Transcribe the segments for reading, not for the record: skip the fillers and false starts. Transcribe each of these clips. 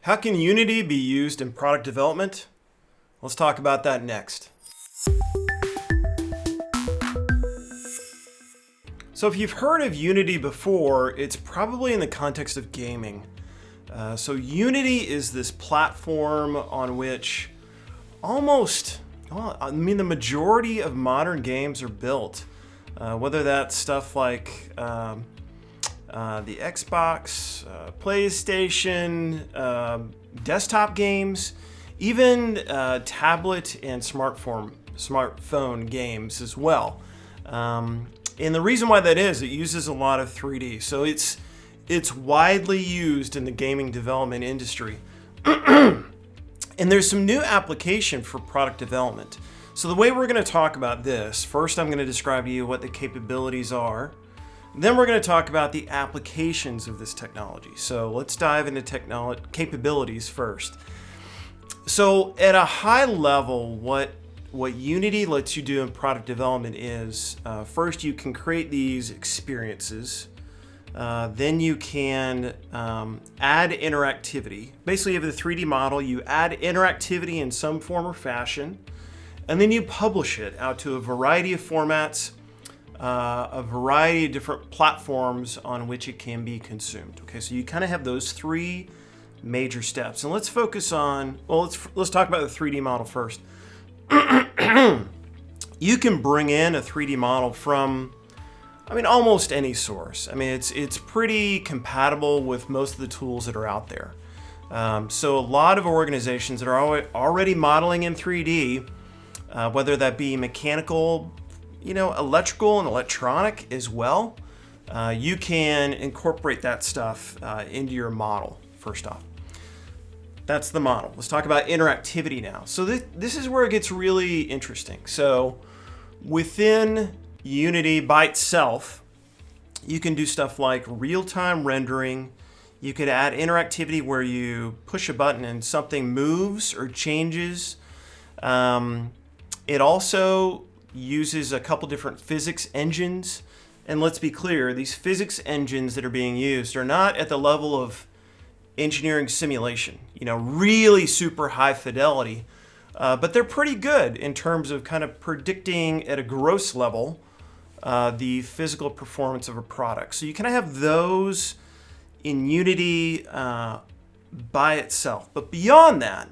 How can Unity be used in product development? Let's talk about that next. So if you've heard of Unity before, it's probably in the context of gaming. So Unity is this platform on which the majority of modern games are built. Whether that's stuff like the Xbox, PlayStation, desktop games, even tablet and smartphone games as well. And the reason why that is, it uses a lot of 3D. So it's widely used in the gaming development industry. And there's some new application for product development. So the way we're going to talk about this, first I'm going to describe to you what the capabilities are. Then we're going to talk about the applications of this technology. So let's dive into capabilities first. So at a high level, what Unity lets you do in product development is, first you can create these experiences. Then you can add interactivity. Basically, you have the 3D model, you add interactivity in some form or fashion, and then you publish it out to a variety of formats, a variety of different platforms on which it can be consumed. Okay, so you kind of have those three major steps. And let's focus on, let's talk about the 3D model first. You can bring in a 3D model from, almost any source. It's pretty compatible with most of the tools that are out there. So a lot of organizations that are already modeling in 3D, whether that be mechanical, electrical and electronic as well, you can incorporate that stuff into your model, first off. That's the model. Let's talk about interactivity now. So this is where it gets really interesting. So within Unity by itself, you can do stuff like real-time rendering. You could add interactivity where you push a button and something moves or changes. It also uses a couple different physics engines. And let's be clear, these physics engines that are being used are not at the level of engineering simulation, really super high fidelity, but they're pretty good in terms of kind of predicting at a gross level the physical performance of a product. So you kind of have those in Unity by itself. But beyond that,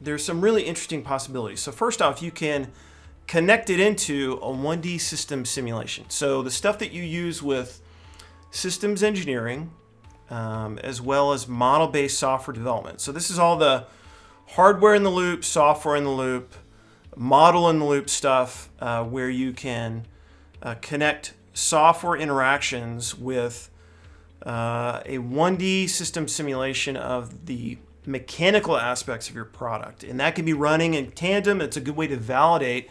there's some really interesting possibilities. So first off, you can connect it into a 1D system simulation. So the stuff that you use with systems engineering, as well as model-based software development. So this is all the hardware in the loop, software in the loop, model in the loop stuff, where you can connect software interactions with a 1D system simulation of the mechanical aspects of your product. And that can be running in tandem. It's a good way to validate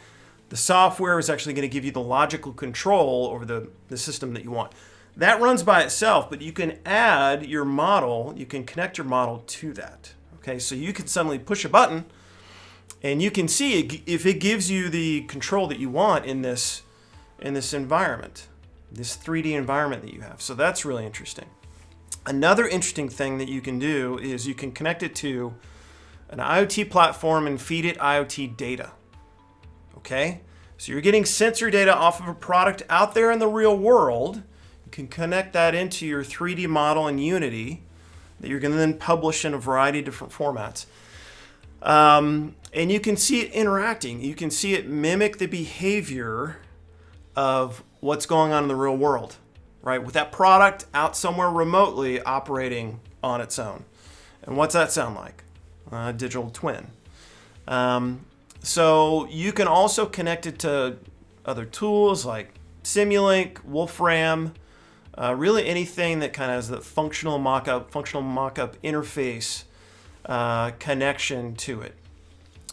the software is actually going to give you the logical control over the system that you want. That runs by itself, but you can add your model, you can connect your model to that. Okay, so you can suddenly push a button and you can see if it gives you the control that you want in this environment, this 3D environment that you have. So that's really interesting. Another interesting thing that you can do is you can connect it to an IoT platform and feed it IoT data. Okay, so you're getting sensor data off of a product out there in the real world. Can connect that into your 3D model in Unity that you're going to then publish in a variety of different formats. And you can see it interacting. You can see it mimic the behavior of what's going on in the real world, right? With that product out somewhere remotely operating on its own. And what's that sound like? A digital twin. So you can also connect it to other tools like Simulink, Wolfram, really anything that kind of has the functional mock-up interface connection to it.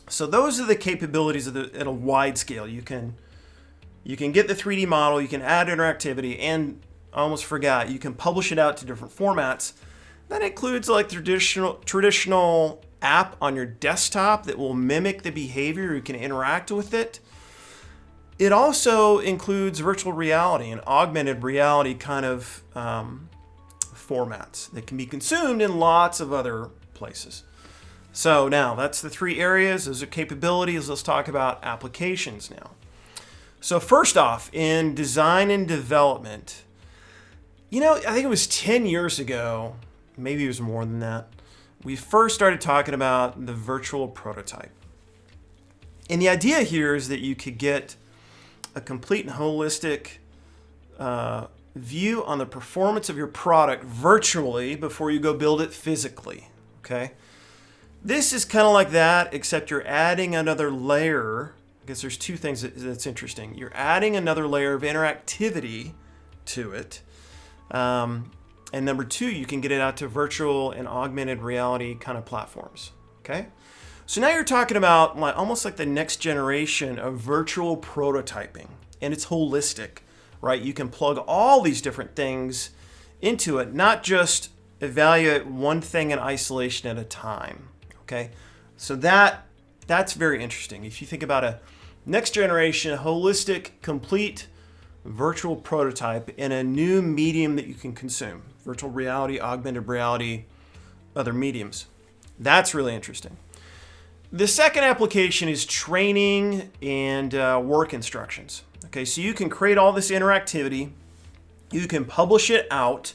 So those are the capabilities at a wide scale. You can get the 3D model, you can add interactivity, and I almost forgot, you can publish it out to different formats. That includes like traditional app on your desktop that will mimic the behavior. You can interact with it. It also includes virtual reality and augmented reality kind of formats that can be consumed in lots of other places. So now that's the three areas. Those are capabilities. Let's talk about applications now. So first off, in design and development, I think it was 10 years ago, maybe it was more than that, we first started talking about the virtual prototype. And the idea here is that you could get a complete and holistic view on the performance of your product virtually before you go build it physically, okay? This is kind of like that, except you're adding another layer. I guess there's two things that's interesting. You're adding another layer of interactivity to it. And number two, you can get it out to virtual and augmented reality kind of platforms, okay? So now you're talking about almost like the next generation of virtual prototyping, and it's holistic, right? You can plug all these different things into it, not just evaluate one thing in isolation at a time. Okay, so that's very interesting. If you think about a next generation, holistic, complete virtual prototype in a new medium that you can consume, virtual reality, augmented reality, other mediums, that's really interesting. The second application is training and work instructions. Okay, so you can create all this interactivity, you can publish it out,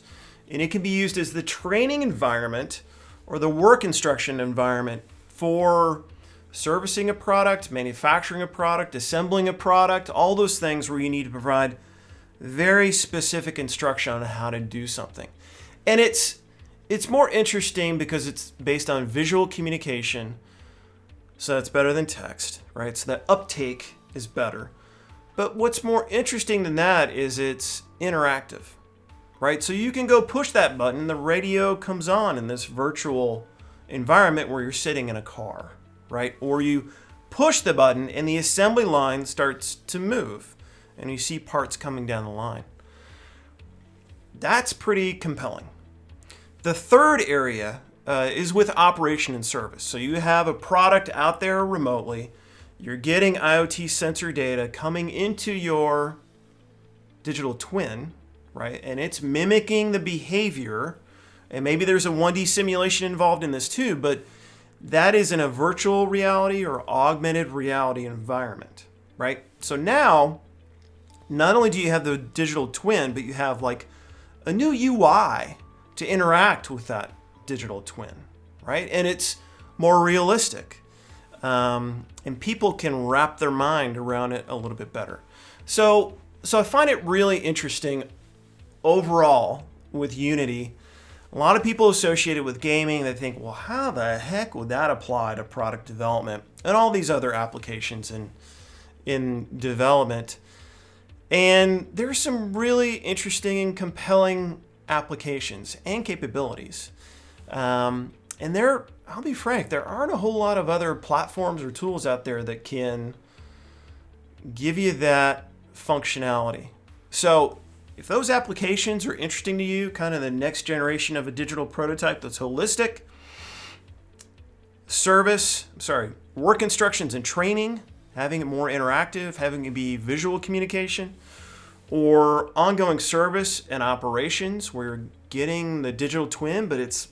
and it can be used as the training environment or the work instruction environment for servicing a product, manufacturing a product, assembling a product, all those things where you need to provide very specific instruction on how to do something. And it's more interesting because it's based on visual communication, so that's better than text, right? So that uptake is better. But what's more interesting than that is it's interactive, right? So you can go push that button, the radio comes on in this virtual environment where you're sitting in a car, right? Or you push the button and the assembly line starts to move and you see parts coming down the line. That's pretty compelling. The third area is with operation and service. So you have a product out there remotely, you're getting IoT sensor data coming into your digital twin, right? And it's mimicking the behavior. And maybe there's a 1D simulation involved in this too, but that is in a virtual reality or augmented reality environment, right? So now, not only do you have the digital twin, but you have like a new UI to interact with that digital twin, right? And it's more realistic. And people can wrap their mind around it a little bit better. So I find it really interesting overall with Unity. A lot of people associate it with gaming. They think, well, how the heck would that apply to product development and all these other applications in development? And there's some really interesting and compelling applications and capabilities. And I'll be frank, there aren't a whole lot of other platforms or tools out there that can give you that functionality. So if those applications are interesting to you, kind of the next generation of a digital prototype that's holistic, work instructions and training, having it more interactive, having it be visual communication, or ongoing service and operations where you're getting the digital twin, but it's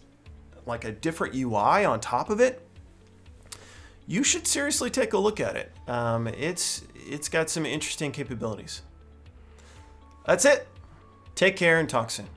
like a different UI on top of it, you should seriously take a look at it. It's got some interesting capabilities. That's it. Take care and talk soon.